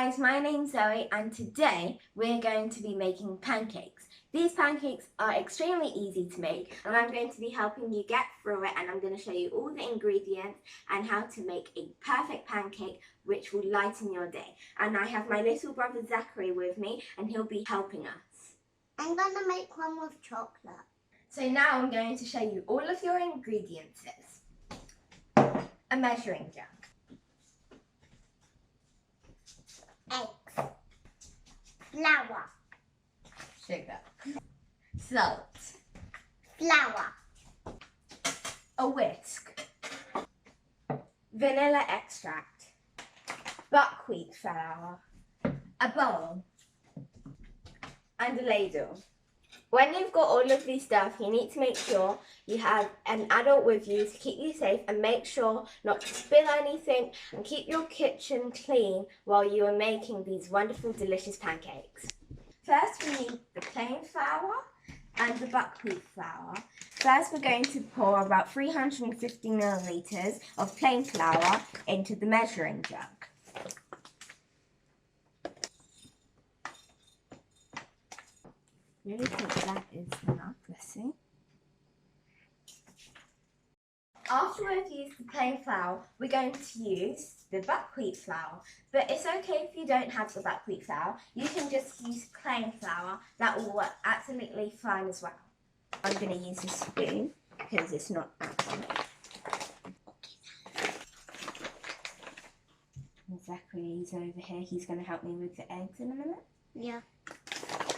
guys, my name's Zoe and today we're going to be making pancakes. These pancakes are extremely easy to make and I'm going to be helping you get through it, and I'm going to show you all the ingredients and how to make a perfect pancake which will lighten your day. And I have my little brother Zachary with me and he'll be helping us. I'm going to make one with chocolate. So now I'm going to show you all of your ingredients. A measuring jug. Eggs, flour, Sugar. Salt. flour, A whisk. Vanilla extract. Buckwheat flour. A bowl. And a ladle. When you've got all of these stuff, you need to make sure you have an adult with you to keep you safe, and make sure not to spill anything and keep your kitchen clean while you are making these wonderful, delicious pancakes. First, we need the plain flour and the buckwheat flour. First, we're going to pour about 350 millilitres of plain flour into the measuring jug. Really think that is enough. Let's see. After we've used the plain flour, we're going to use the buckwheat flour. But it's okay if you don't have the buckwheat flour. You can just use plain flour. That will work absolutely fine as well. I'm going to use a spoon because it's not accurate. Zachary's over here. He's going to help me with the eggs in a minute. Yeah.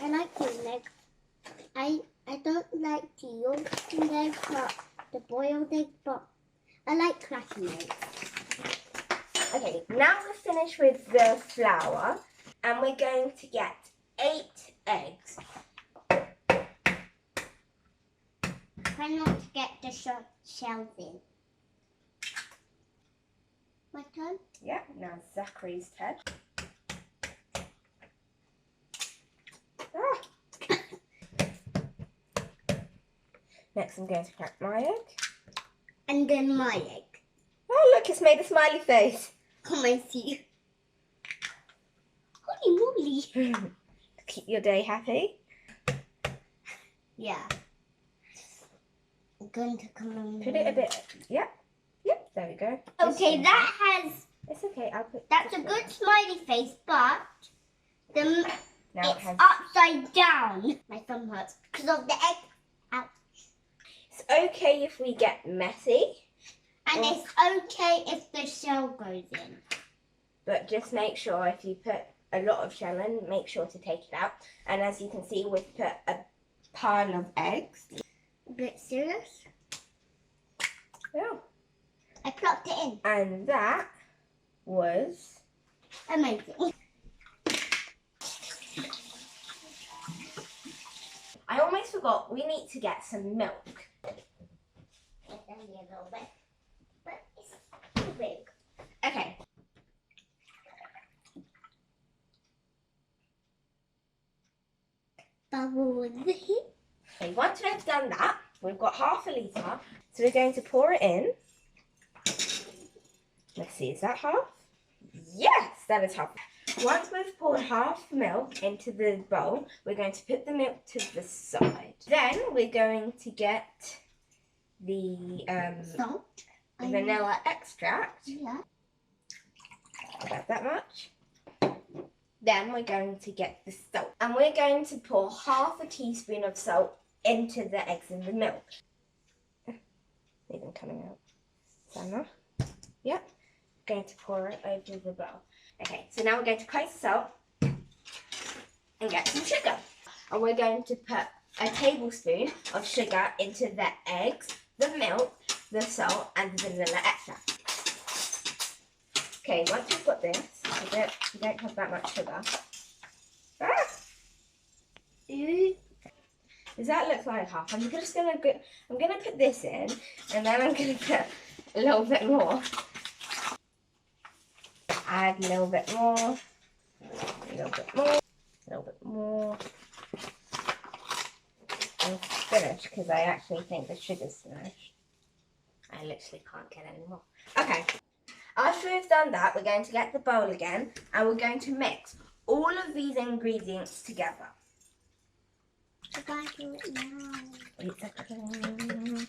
I like the eggs. I don't like the yolk eggs, but the boiled eggs, but I like cracking eggs. Okay, now we're finished with the flour and we're going to get 8 eggs. Try not to get the shells in. My turn? Yeah, now Zachary's turn. Next, I'm going to crack my egg. And then my egg. Oh, look, it's made a smiley face. Come and see. Holy moly. Keep your day happy. Yeah. I'm going to come and Put it a bit. Yep, there we go. Okay, that has... It's okay, I'll put... That's a good smiley face, but now it's upside down. My thumb hurts because of the egg. Ouch. It's okay if we get messy. And it's okay if the shell goes in. But just make sure if you put a lot of shell in, make sure to take it out. And as you can see, we've put a pile of eggs. A bit serious? Yeah. I plopped it in. And that was... amazing. I almost forgot, we need to get some milk. It's only a little bit, but it's too big. Okay. Bubbles. Okay, once we've done that, we've got half a litre, so we're going to pour it in. Let's see, is that half? Yes, that is half. Once we've poured half milk into the bowl, we're going to put the milk to the side. Then we're going to get the Salt. vanilla extract. Yeah. About that much. Then we're going to get the salt. And we're going to pour half a teaspoon of salt into the eggs and the milk. Even coming out. Sama. Yep. Going to pour it over the bowl. Okay, so now we're going to close the salt and get some sugar. And we're going to put a tablespoon of sugar into the eggs, the milk, the salt, and the vanilla extract. Okay, once you've got this, you don't have that much sugar. Ah! Does that look like half? I'm gonna put this in, and then I'm gonna put a little bit more. Add a little bit more, a little bit more, a little bit more. I'm finished because I actually think the sugar's finished. I literally can't get any more. Okay. After After we've done that, we're going to get the bowl again and we're going to mix all of these ingredients together. I gotta do it now. Wait a second.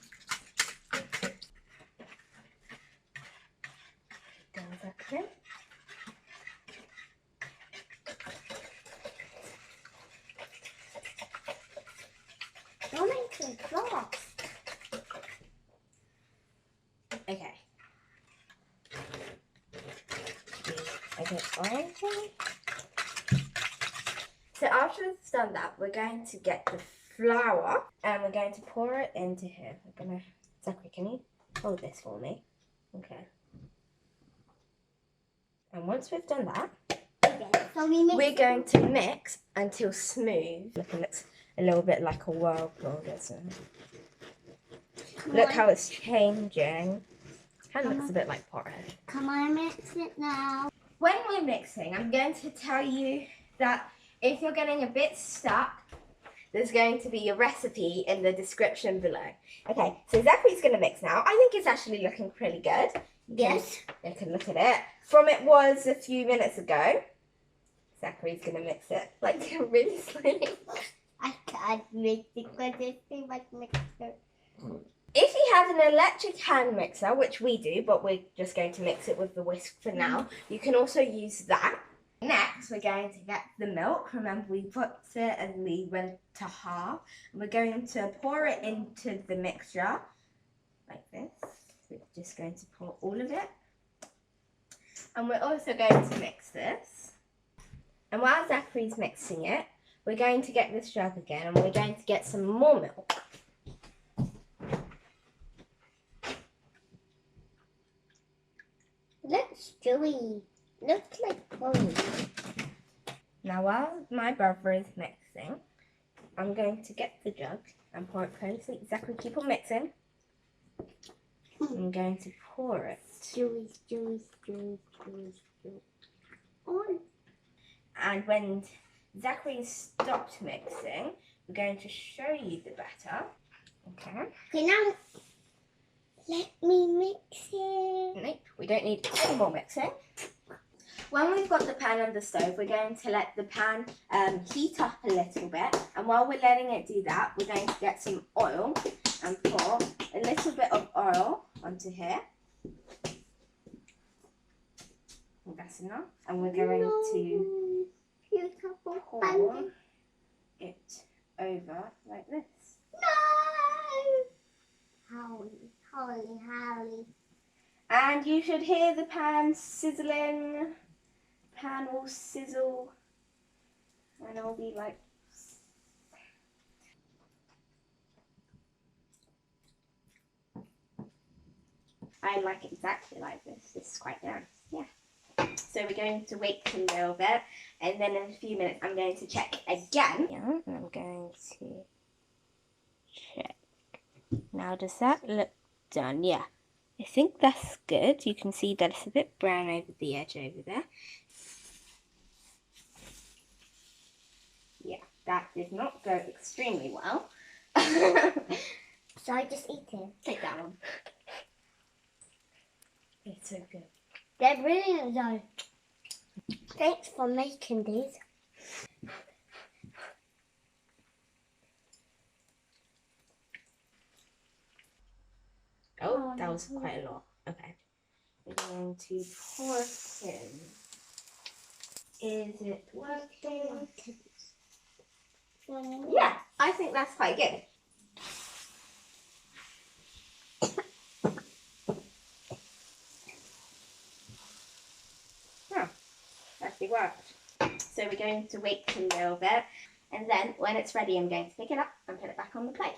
Don't make it cloth. Okay. Okay, orange. So after we've done that, we're going to get the flour and we're going to pour it into here. We're gonna, Zachary, can you hold this for me? Okay. And once we've done that, So we're going to mix until smooth. Look, it looks a little bit like a whirlpool, doesn't it? Look how it's changing. Kind of looks a bit like porridge. Come on, mix it now. When we're mixing, I'm going to tell you that if you're getting a bit stuck, there's going to be a recipe in the description below. Okay, so Zachary's going to mix now. I think it's actually looking pretty good. Yes. You can look at it. From it was a few minutes ago. Zachary's going to mix it like really slowly. I can't mix it because it's too much mixture. If you have an electric hand mixer, which we do, but we're just going to mix it with the whisk for now, you can also use that. Next, we're going to get the milk. Remember, we put it and we went to half. We're going to pour it into the mixture like this. We're just going to pour all of it. And we're also going to mix this. And while Zachary's mixing it, we're going to get this jug again and we're going to get some more milk. Looks chewy. Looks like pony. Now while my brother is mixing, I'm going to get the jug and pour it closely. Zachary, keep on mixing. I'm going to pour it. Chewy, chewy, chewy, chewy, chewy. Oh. And when Zachary's stopped mixing, we're going to show you the batter. Okay. Okay, now let me mix it. Nope, we don't need any more mixing. When we've got the pan on the stove, we're going to let the pan heat up a little bit. And while we're letting it do that, we're going to get some oil and pour a little bit of oil onto here. And that's enough. And we're going to pour it over like this. No! Holy. And you should hear the pan sizzling. Pan will sizzle and it'll be like I like it exactly like this. This is quite nice, yeah. So we're going to wait a little bit and then in a few minutes I'm going to check again. Yeah, and I'm going to check. Now does that look done? Yeah. I think that's good. You can see that it's a bit brown over the edge over there. Yeah, that did not go extremely well. So I just eat it. Take that one. It's so good. They're brilliant though. Thanks for making these. Oh, that was quite a lot. Okay. We're going to pour it in. Is it working? Yeah, I think that's quite good. Oh, actually worked. So we're going to wait a little bit. And then when it's ready, I'm going to pick it up and put it back on the plate.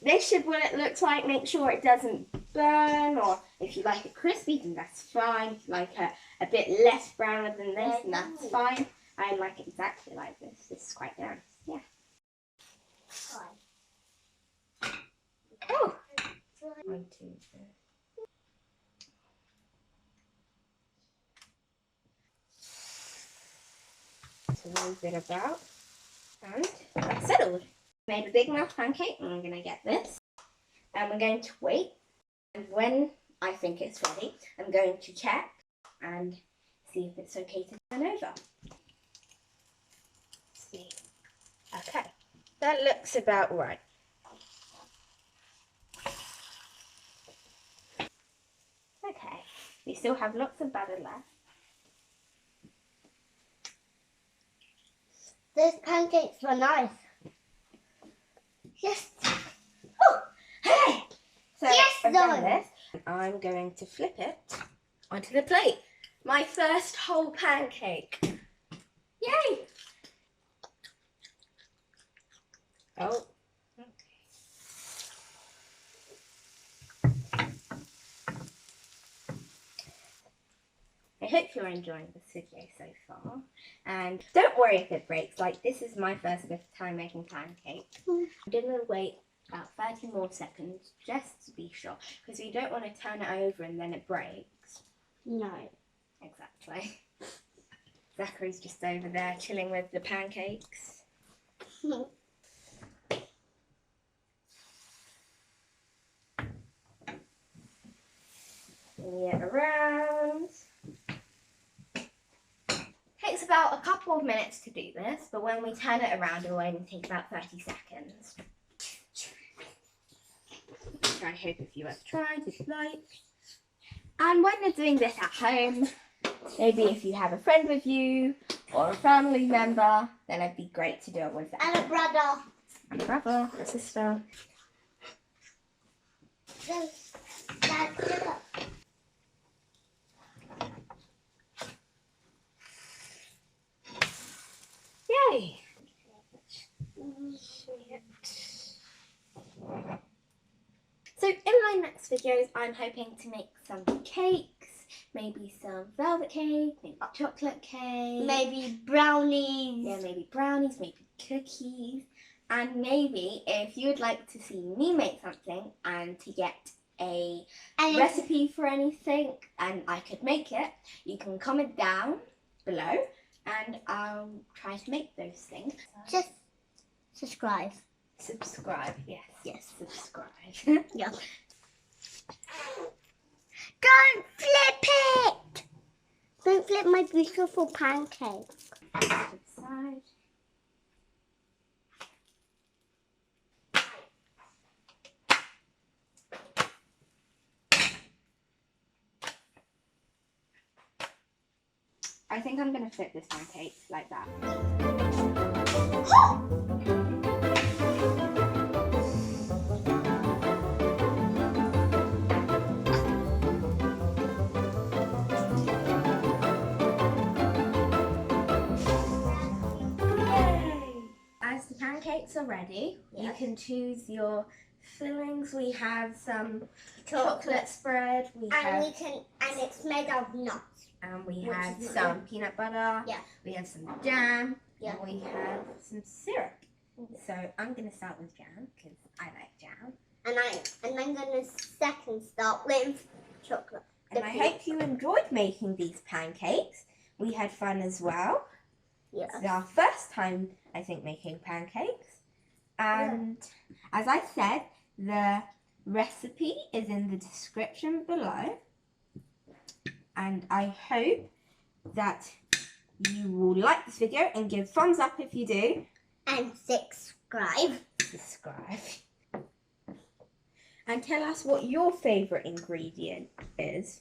This should what it looks like. Make sure it doesn't burn, or if you like it crispy, then that's fine. If you like it a bit less browner than this, then that's fine. I like it exactly like this. This is quite nice. Yeah. Oh. 1, 2, 3. To move it about, and that's settled. Made a big enough pancake, and I'm going to get this. And we're going to wait. And when I think it's ready. I'm going to check and see if it's okay to turn over. See. Okay, that looks about right. Okay, we still have lots of batter left. Those pancakes were nice. Yes. Oh, hey! So Yes, I've done Zoey. this. I'm going to flip it onto the plate. My first whole pancake. Yay! Oh. I hope you're enjoying this video so far. And don't worry if it breaks. Like, this is my first time making pancakes. I'm going to wait about 30 more seconds just to be sure. Because we don't want to turn it over and then it breaks. No. Exactly. Zachary's just over there chilling with the pancakes. Bring it around. Takes about a couple of minutes to do this, but when we turn it around, it will only take about 30 seconds. Which I hope if you have tried, you'd like. And when you're doing this at home, maybe if you have a friend with you or a family member, then it'd be great to do it with them. And a brother. And a brother, a sister. Yay! So in my next videos, I'm hoping to make some cakes, maybe some velvet cake, maybe chocolate cake. Maybe brownies. Yeah, maybe brownies, maybe cookies. And maybe if you would like to see me make something and to get a recipe for anything and I could make it, you can comment down below and I'll try to make those things. Just subscribe. Subscribe, yes. Yes. Subscribe. Yeah. Don't flip it! Don't flip my beautiful pancake. Side. I think I'm going to flip this pancake like that. As the pancakes are ready, you can choose your fillings. We have some chocolate spread. And it's made of nuts. And we have some peanut butter. Yeah. We have some jam. Yeah. And we have some syrup. So I'm going to start with jam because I like jam. And I'm going to second start with chocolate. And I hope you enjoyed making these pancakes. We had fun as well. Yeah. It's our first time, I think, making pancakes. And as I said, the recipe is in the description below. And I hope that you will like this video and give thumbs up if you do. And subscribe. Subscribe. And tell us what your favourite ingredient is.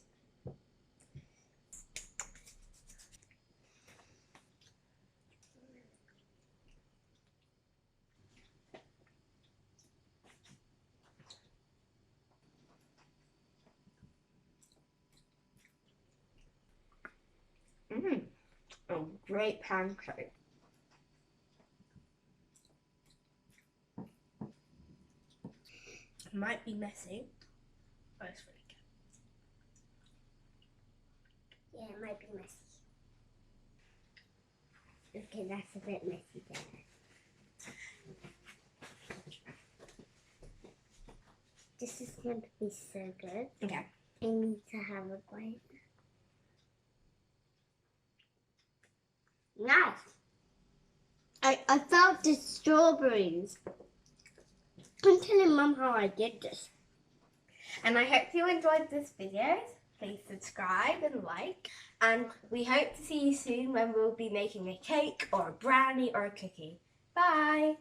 A great pancake. It might be messy, but it's really good. Yeah, it might be messy. Okay, that's a bit messy there. This is going to be so good. Okay. I need to have a bite. Nice. I felt the strawberries. I'm telling Mum how I did this. And I hope you enjoyed this video. Please subscribe and like. And we hope to see you soon when we'll be making a cake or a brownie or a cookie. Bye!